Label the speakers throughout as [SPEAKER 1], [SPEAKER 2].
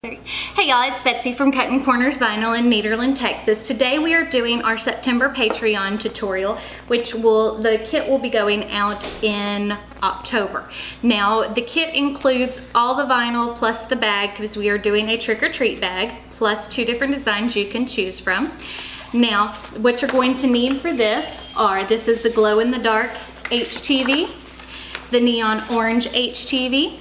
[SPEAKER 1] Hey y'all, it's Betsy from Cuttin Corners Vinyl in Nederland, Texas. Today we are doing our September Patreon tutorial, which the kit will be going out in October. Now, the kit includes all the vinyl plus the bag, because we are doing a trick or treat bag, plus 2 different designs you can choose from. Now, what you're going to need for this is the glow in the dark HTV, the neon orange HTV,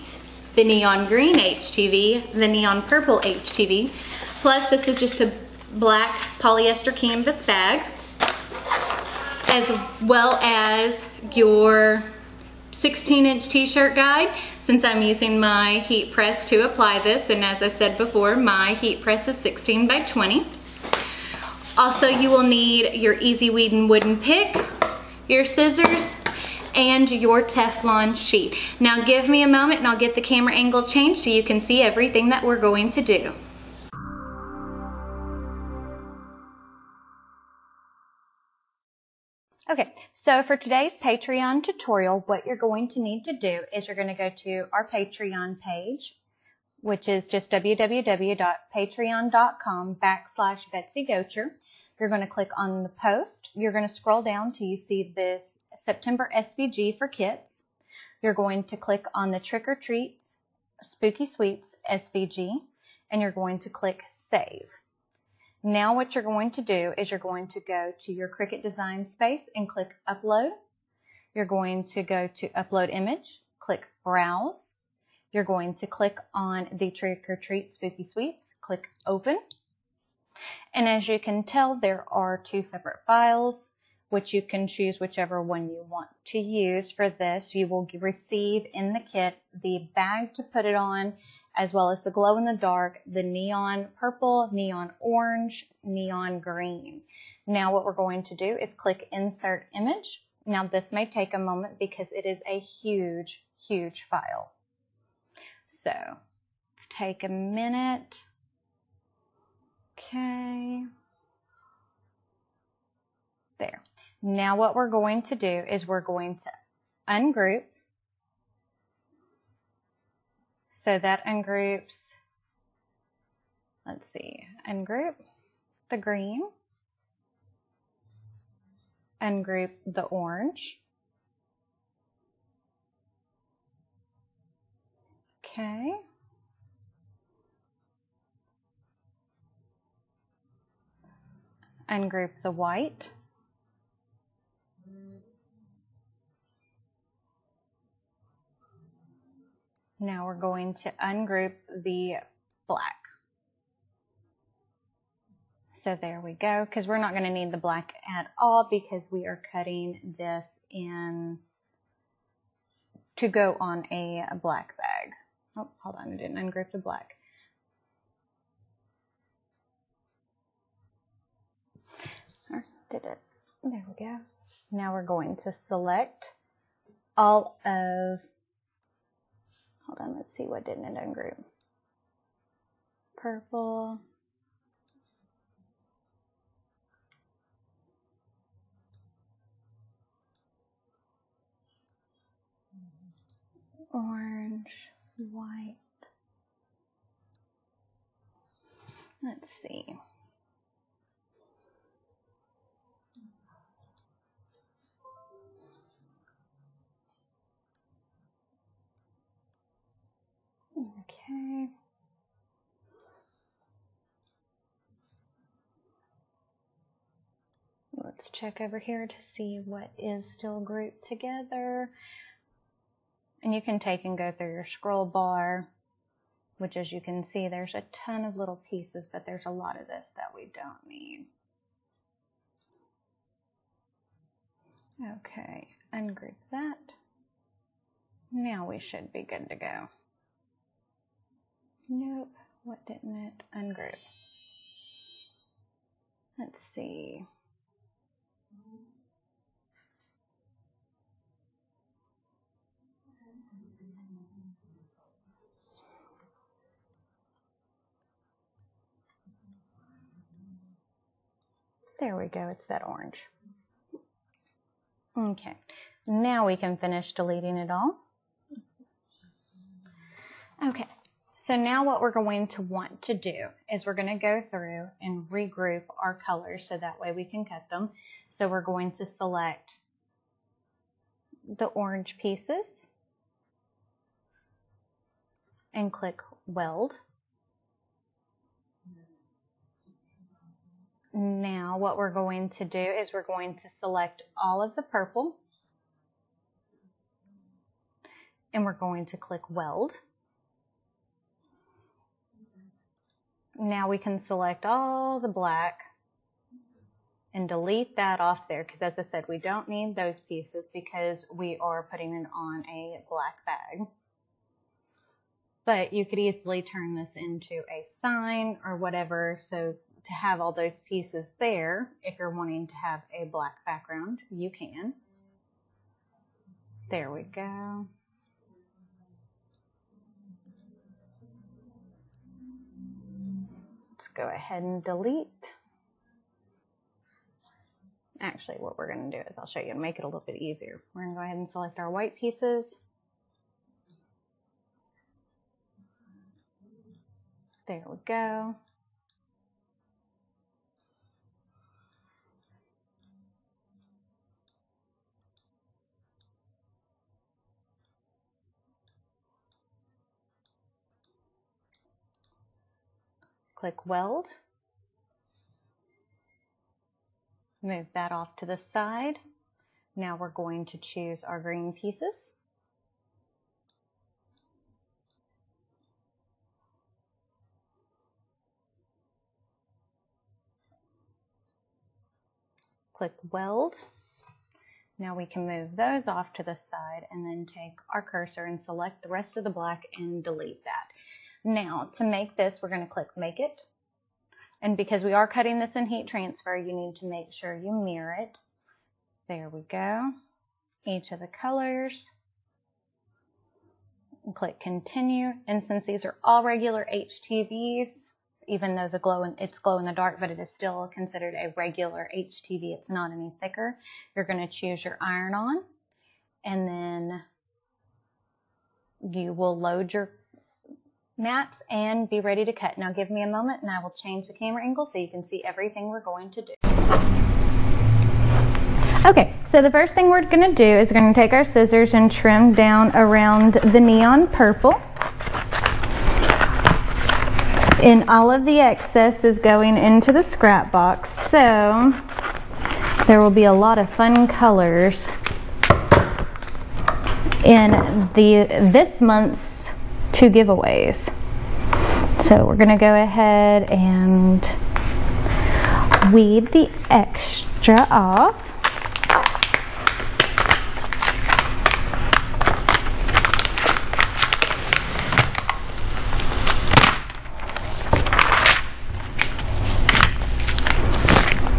[SPEAKER 1] the neon green HTV, the neon purple HTV, plus this is just a black polyester canvas bag, as well as your 16-inch t-shirt guide, since I'm using my heat press to apply this, and as I said before, my heat press is 16 by 20. Also, you will need your Easy Weeding wooden pick, your scissors, and your Teflon sheet. Now give me a moment and I'll get the camera angle changed so you can see everything that we're going to do. Okay, so for today's Patreon tutorial, what you're going to need to do is you're going to go to our Patreon page, which is just www.patreon.com/BetsyGocher. You're going to click on the post. You're going to scroll down till you see this September SVG for kits. You're going to click on the Trick or Treats Spooky Sweets SVG, and you're going to click Save. Now what you're going to do is you're going to go to your Cricut design space and click Upload. You're going to go to Upload Image, click Browse. You're going to click on the Trick or Treat Spooky Sweets, click Open. And as you can tell, there are 2 separate files, which you can choose whichever one you want to use for this. You will receive in the kit the bag to put it on, as well as the glow in the dark, the neon purple, neon orange, neon green. Now what we're going to do is click Insert Image. Now this may take a moment because it is a huge, huge file. So let's take a minute. Okay, there. Now what we're going to do is we're going to ungroup. So that ungroups, let's see, ungroup the green, ungroup the orange. Okay. Ungroup the white. Now we're going to ungroup the black. So there we go, because we're not going to need the black at all because we are cutting this in to go on a black bag. Oh, hold on, I didn't ungroup the black. Did it. There we go. Now we're going to select all of, hold on, let's see what didn't it ungroup. Purple, orange, white. Let's see. Okay. Let's check over here to see what is still grouped together. And you can take and go through your scroll bar, which as you can see, there's a ton of little pieces, but there's a lot of this that we don't need. Okay, ungroup that. Now we should be good to go. Nope, what didn't it ungroup? Let's see. There we go, it's that orange. Okay, now we can finish deleting it all. Okay, So now what we're going to want to do is we're going to go through and regroup our colors so that way we can cut them. So we're going to select the orange pieces and click Weld. Now what we're going to do is we're going to select all of the purple and we're going to click Weld. Now we can select all the black and delete that off there because, as I said, we don't need those pieces because we are putting it on a black bag. But you could easily turn this into a sign or whatever, so to have all those pieces there, if you're wanting to have a black background, you can. There we go. Go ahead and delete. Actually, what we're going to do is I'll show you and make it a little bit easier. We're going to go ahead and select our white pieces. There we go. Click Weld. Move that off to the side. Now we're going to choose our green pieces. Click Weld. Now we can move those off to the side and then take our cursor and select the rest of the black and delete that. Now, to make this, we're going to click Make It. And because we are cutting this in heat transfer, you need to make sure you mirror it. There we go. Each of the colors. And click Continue. And since these are all regular HTVs, even though it's glow in the dark, but it is still considered a regular HTV, it's not any thicker, you're going to choose your iron on. And then you will load your mats and be ready to cut. Now give me a moment and I will change the camera angle so you can see everything we're going to do. Okay, so the first thing we're going to do is we're going to take our scissors and trim down around the neon purple. And all of the excess is going into the scrap box, so there will be a lot of fun colors in this month's 2 giveaways. So we're going to go ahead and weed the extra off.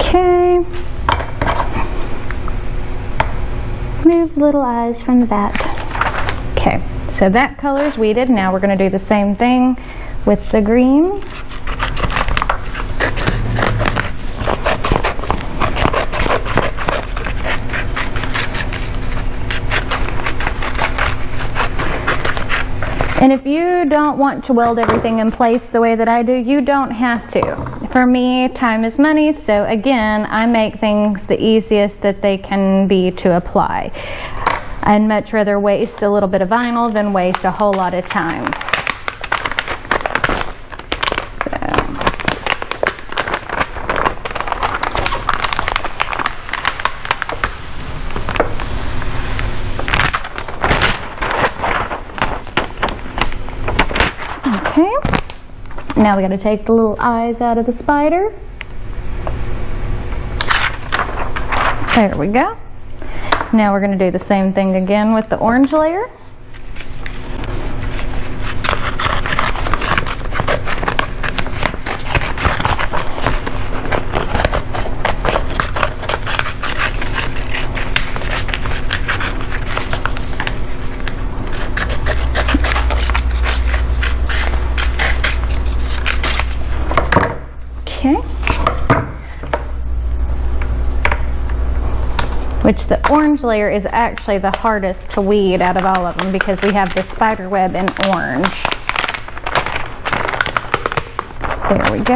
[SPEAKER 1] Okay. Move little eyes from the back. Okay. So that color's weeded. Now we're going to do the same thing with the green. And if you don't want to weld everything in place the way that I do, you don't have to. For me, time is money, so again, I make things the easiest that they can be to apply. I'd much rather waste a little bit of vinyl than waste a whole lot of time. Okay, now we got to take the little eyes out of the spider. There we go. Now we're going to do the same thing again with the orange layer. Okay. Which the orange layer is actually the hardest to weed out of all of them because we have the spider web in orange. There we go.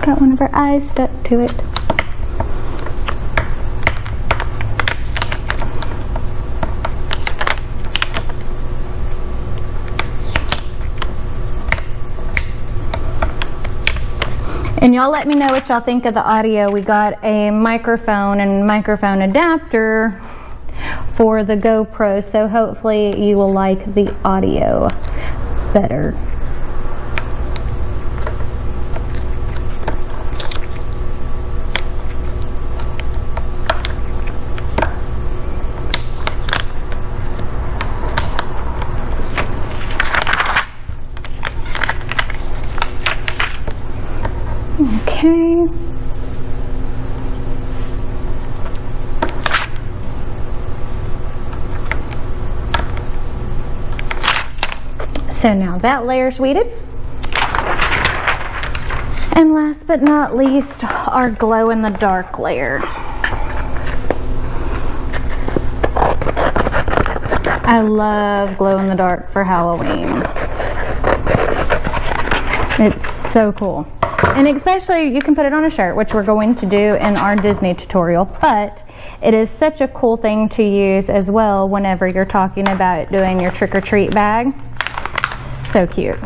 [SPEAKER 1] Got one of her eyes stuck to it. And y'all let me know what y'all think of the audio. We got a microphone and microphone adapter for the GoPro, so hopefully you will like the audio better. Okay. So now that layer's weeded. And last but not least, our glow in the dark layer. I love glow in the dark for Halloween. It's so cool. And especially you can put it on a shirt, which we're going to do in our Disney tutorial, but it is such a cool thing to use as well whenever you're talking about doing your trick-or-treat bag. So cute.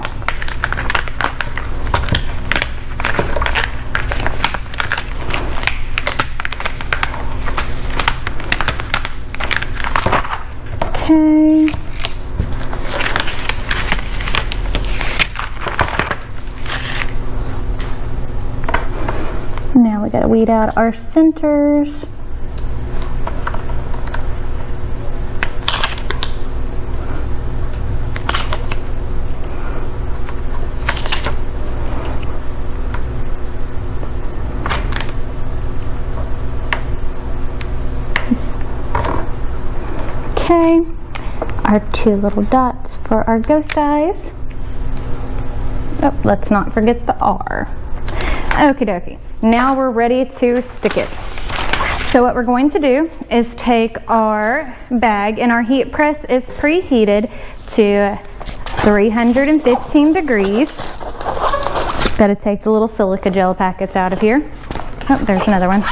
[SPEAKER 1] Okay. Now we gotta weed out our centers. Okay, our two little dots for our ghost eyes. Oh, let's not forget the R. Okie dokie. Now we're ready to stick it. So what we're going to do is take our bag, and our heat press is preheated to 315 degrees. Got to take the little silica gel packets out of here. Oh, there's another one.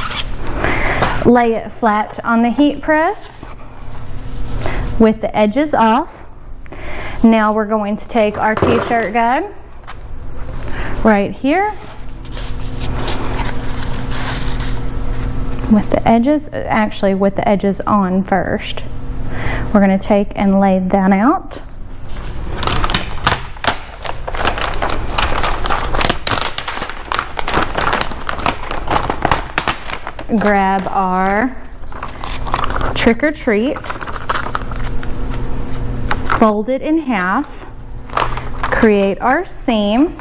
[SPEAKER 1] Lay it flat on the heat press with the edges off. Now we're going to take our t-shirt guide right here with the edges, actually with the edges on first. We're going to take and lay that out. Grab our trick or treat, fold it in half, create our seam.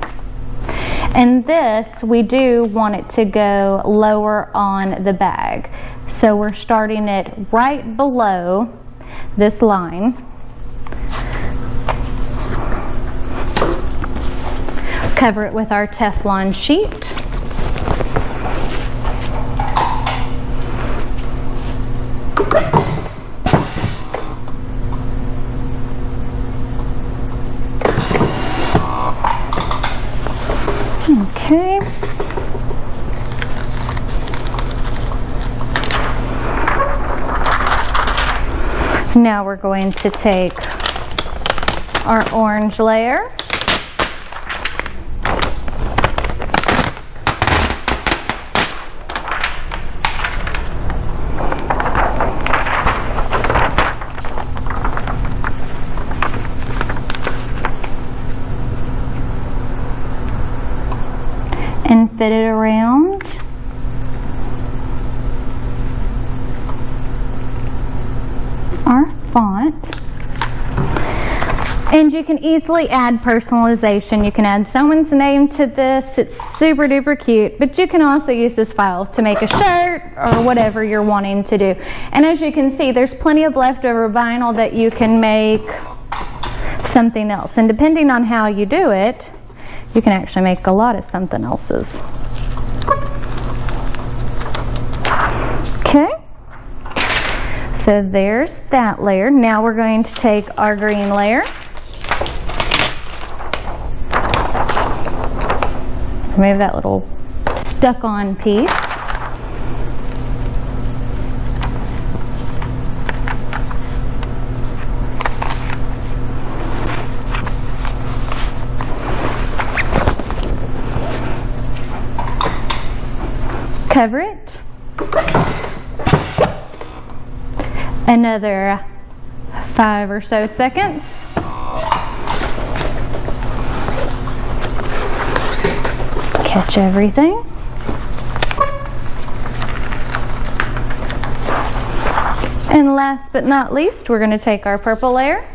[SPEAKER 1] And this, we do want it to go lower on the bag. So we're starting it right below this line. Cover it with our Teflon sheet. Okay. Now we're going to take our orange layer. And fit it around. Our font. And you can easily add personalization. You can add someone's name to this. It's super duper cute, but you can also use this file to make a shirt or whatever you're wanting to do. And as you can see, there's plenty of leftover vinyl that you can make something else. And depending on how you do it, You can actually make a lot of something else's. Okay, so there's that layer. Now we're going to take our green layer, remove that little stuck-on piece. Cover it. Another 5 or so seconds. Catch everything. And last but not least, we're going to take our purple layer.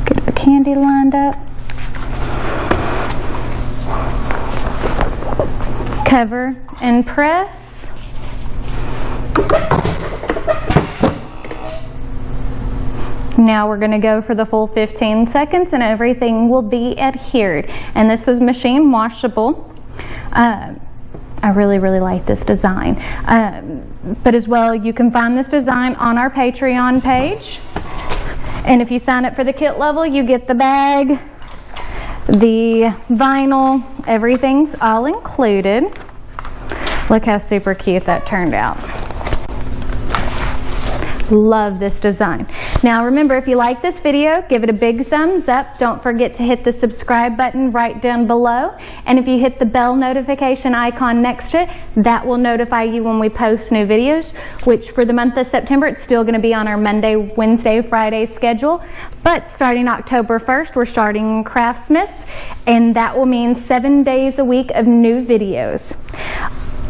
[SPEAKER 1] Get the candy lined up. Cover and press. Now we're going to go for the full 15 seconds and everything will be adhered. And this is machine washable. I really like this design. But as well, you can find this design on our Patreon page. And if you sign up for the kit level, you get the bag, the vinyl, everything's all included. Look how super cute that turned out. Love this design. Now remember, if you like this video, give it a big thumbs up. Don't forget to hit the subscribe button right down below. And if you hit the bell notification icon next to it, that will notify you when we post new videos, which for the month of September, it's still going to be on our Monday, Wednesday, Friday schedule. But starting October 1st, we're starting Craftsmiths, and that will mean 7 days a week of new videos.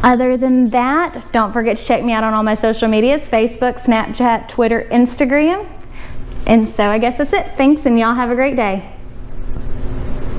[SPEAKER 1] Other than that, don't forget to check me out on all my social medias, Facebook, Snapchat, Twitter, Instagram. And so I guess that's it. Thanks, and y'all have a great day.